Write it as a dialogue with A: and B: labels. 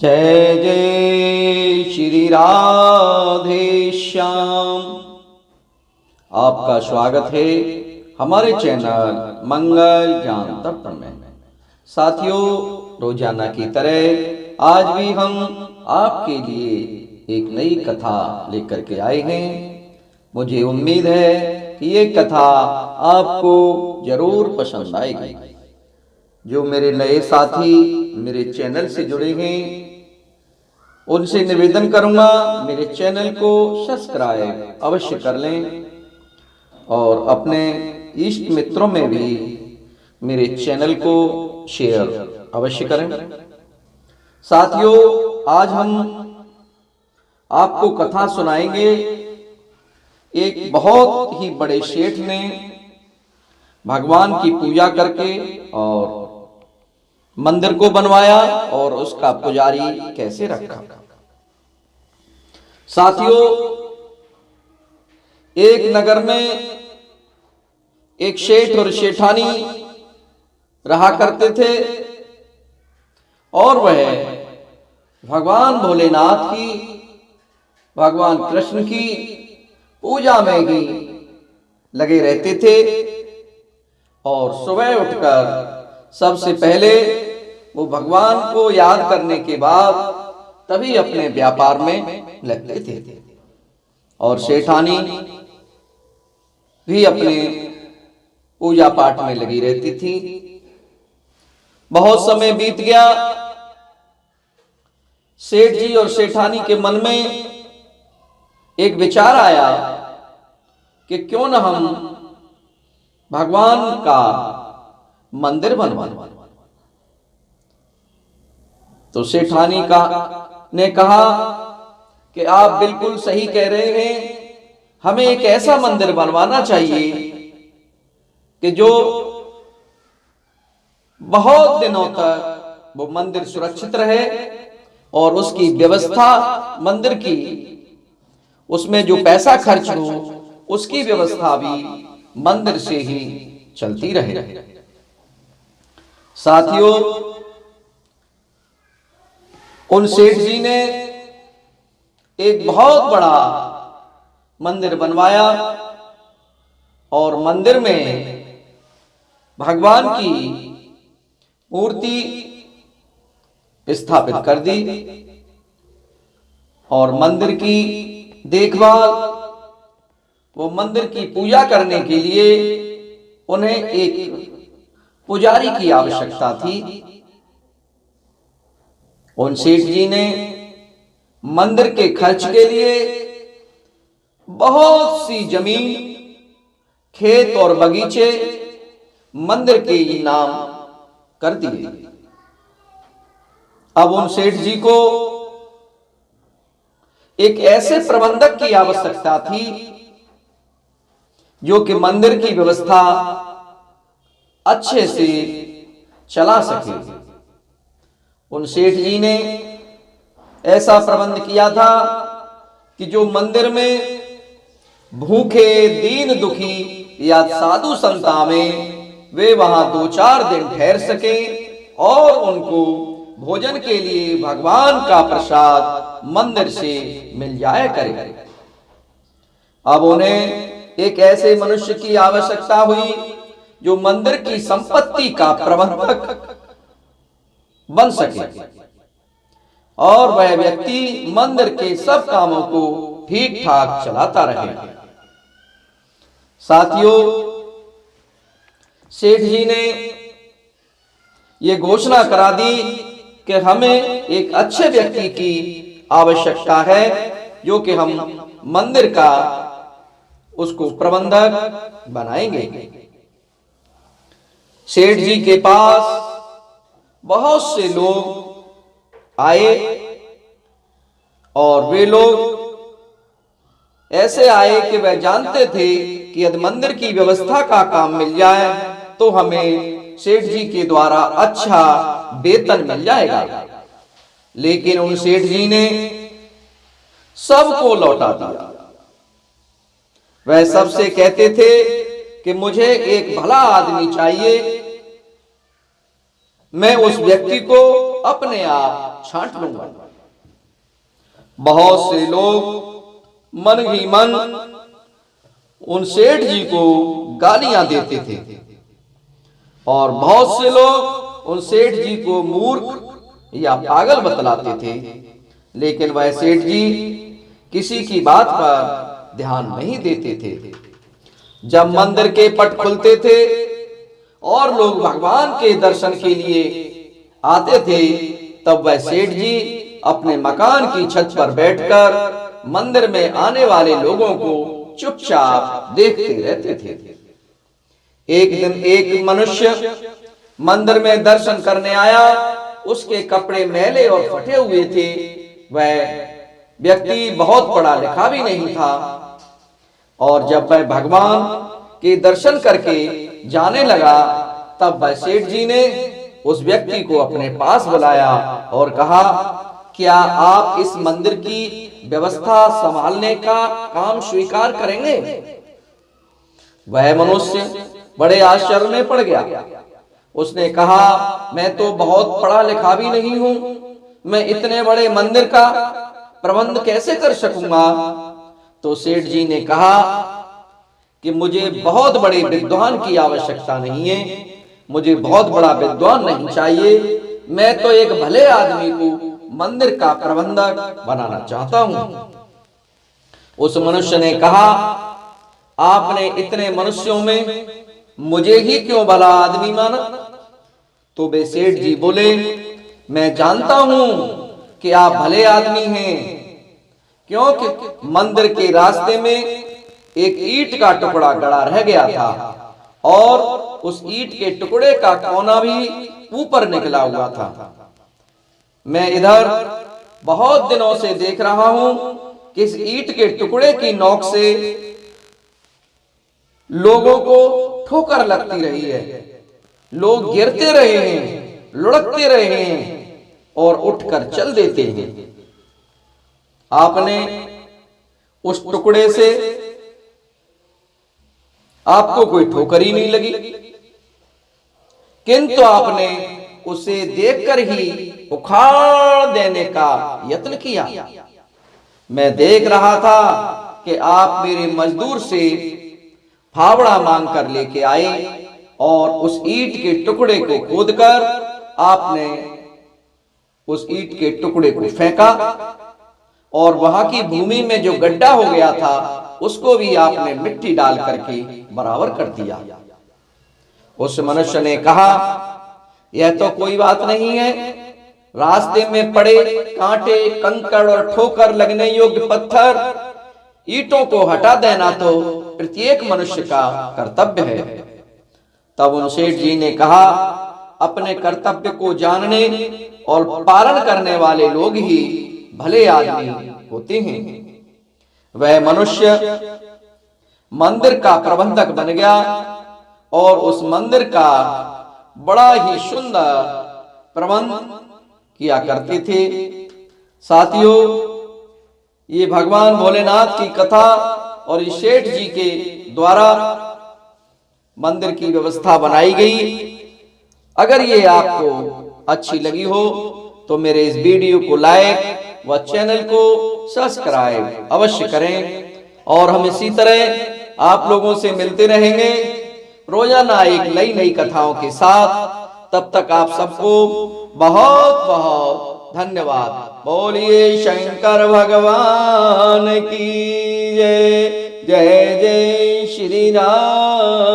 A: जय जय श्री राधे श्याम। आपका स्वागत है हमारे चैनल मंगल ज्ञान दर्पण में। साथियों, रोजाना की तरह आज भी हम आपके लिए एक नई कथा लेकर के आए हैं। मुझे उम्मीद है कि ये कथा आपको जरूर पसंद आएगी। जो मेरे नए साथी मेरे चैनल से जुड़े हैं उनसे निवेदन करूंगा मेरे चैनल को सब्सक्राइब अवश्य कर लें और अपने इष्ट मित्रों में भी मेरे चैनल को शेयर अवश्य करें। साथियों, आज हम आपको कथा सुनाएंगे। एक बहुत ही बड़े सेठ ने भगवान की पूजा करके और मंदिर को बनवाया और उसका पुजारी कैसे रखा। साथियों, एक नगर में एक सेठ और सेठानी रहा करते थे और वह भगवान भोलेनाथ की, भगवान कृष्ण की पूजा में ही लगे रहते थे। और सुबह उठकर सबसे पहले वो भगवान को याद करने के बाद तभी अपने व्यापार में लगते थे। और सेठानी भी अपने पूजा पाठ में लगी रहती थी। बहुत समय बीत गया। सेठ जी और सेठानी के मन में एक विचार आया कि क्यों न हम भगवान का मंदिर बनवा। तो सेठानी ने कहा कि आप बिल्कुल सही कह रहे हैं, हमें एक ऐसा मंदिर बनवाना चाहिए कि जो बहुत दिनों तक वो मंदिर सुरक्षित रहे और उसकी व्यवस्था मंदिर की, उसमें जो पैसा खर्च हो उसकी व्यवस्था भी मंदिर से ही चलती रहे। साथियों, उन सेठ जी ने एक बहुत बड़ा मंदिर बनवाया और मंदिर में भगवान की मूर्ति स्थापित कर दी और मंदिर की देखभाल, वो मंदिर की पूजा करने के लिए उन्हें एक पुजारी की आवश्यकता थी। उन सेठ जी ने मंदिर के खर्च के लिए बहुत सी जमीन, खेत और बगीचे मंदिर के नाम कर दिए। अब उन सेठ जी को एक ऐसे प्रबंधक की आवश्यकता थी जो कि मंदिर की व्यवस्था अच्छे से चला सके। उन सेठ जी ने ऐसा प्रबंध किया था कि जो मंदिर में भूखे, दीन दुखी या साधु संत आवे, वे वहां 2-4 दिन ठहर सके और उनको भोजन के लिए भगवान का प्रसाद मंदिर से मिल जाया करे। अब उन्हें एक ऐसे मनुष्य की आवश्यकता हुई जो मंदिर की संपत्ति का प्रबंधक बन सके और वह व्यक्ति मंदिर के सब कामों को ठीक ठाक चलाता रहे। साथियों, सेठ जी ने यह घोषणा करा दी कि हमें एक अच्छे व्यक्ति की आवश्यकता है जो कि हम मंदिर का उसको प्रबंधक बनाएंगे। सेठ जी के पास बहुत से लोग आए और वे लोग ऐसे आए कि वह जानते थे कि यदि मंदिर की व्यवस्था का काम मिल जाए तो हमें सेठ जी के द्वारा अच्छा वेतन मिल जाएगा। लेकिन उन सेठ जी ने सबको लौटा दिया। वह सबसे कहते थे कि मुझे एक भला आदमी चाहिए, मैं उस व्यक्ति को अपने आप छांट लूंगा। बहुत से लोग मन ही मन उन सेठ जी को गालियां देते थे और बहुत से लोग उन सेठ जी को मूर्ख या पागल बतलाते थे, लेकिन वह सेठ जी किसी की बात पर ध्यान नहीं देते थे। जब मंदिर के पट खुलते थे और लोग भगवान के दर्शन के लिए आते थे, तब वह सेठ जी अपने मकान की छत पर बैठकर मंदिर में आने वाले लोगों को चुपचाप देखते रहते थे। एक दिन एक मनुष्य मंदिर में दर्शन करने आया। उसके कपड़े मैले और फटे हुए थे। वह व्यक्ति बहुत पढ़ा लिखा भी नहीं था और जब वह भगवान के दर्शन करके जाने लगा, तब वह सेठ जी ने उस व्यक्ति को अपने पास बुलाया और कहा, क्या आप इस मंदिर की व्यवस्था संभालने का काम स्वीकार करेंगे? वह मनुष्य बड़े आश्चर्य में पड़ गया। उसने कहा, मैं तो बहुत पढ़ा लिखा भी नहीं हूं, मैं इतने बड़े मंदिर का प्रबंध कैसे कर सकूंगा? तो सेठ जी ने कहा कि मुझे बहुत बड़े विद्वान की आवश्यकता नहीं है, मुझे बहुत बड़ा विद्वान नहीं चाहिए, मैं तो एक भले आदमी को मंदिर का प्रबंधक बनाना चाहता हूं। उस मनुष्य ने कहा, आपने इतने मनुष्यों में मुझे ही क्यों भला आदमी माना? तो वे सेठ जी बोले, मैं जानता हूं कि आप भले आदमी हैं, क्योंकि मंदिर के रास्ते में एक ईंट का टुकड़ा गड़ा रह गया था और उस ईंट के टुकड़े का कोना भी ऊपर निकला हुआ था। मैं इधर बहुत दिनों से देख रहा हूं कि इस ईंट के टुकड़े की नोक से लोगों को ठोकर लगती रही है, लोग गिरते रहे हैं, लुढ़कते रहे हैं और उठकर चल देते हैं। आपने उस टुकड़े से आपको कोई ठोकर ही नहीं लगी, किंतु आपने उसे देखकर ही उखाड़ देने का यत्न किया। मैं देख रहा था कि आप मेरे मजदूर से फावड़ा मांग कर लेके आए और उस ईंट के टुकड़े को खोदकर आपने उस ईंट के टुकड़े को फेंका और वहां की भूमि में जो गड्ढा हो गया था उसको भी आपने मिट्टी डाल करके बराबर कर दिया। उस मनुष्य ने कहा, यह तो कोई बात नहीं है, रास्ते में पड़े कांटे, कंकड़ और ठोकर लगने योग्य पत्थर, ईंटों को हटा देना तो प्रत्येक मनुष्य का कर्तव्य है। तब उन सेठ जी ने कहा, अपने कर्तव्य को जानने और पालन करने वाले लोग ही भले आदमी होते हैं। वह मनुष्य मंदिर का प्रबंधक बन गया और उस मंदिर का बड़ा ही सुंदर प्रबंध किया करते थे। साथियों, ये भगवान भोलेनाथ की कथा और इस सेठ जी के द्वारा मंदिर की व्यवस्था बनाई गई। अगर ये आपको अच्छी लगी हो तो मेरे इस वीडियो को लाइक व चैनल को सब्सक्राइब अवश्य करें और हम इसी तरह आप लोगों से मिलते रहेंगे रोजाना एक नई नई कथाओं के साथ। तब तक आप सबको बहुत बहुत धन्यवाद। बोलिए शंकर भगवान की जय। जय जय श्री राम।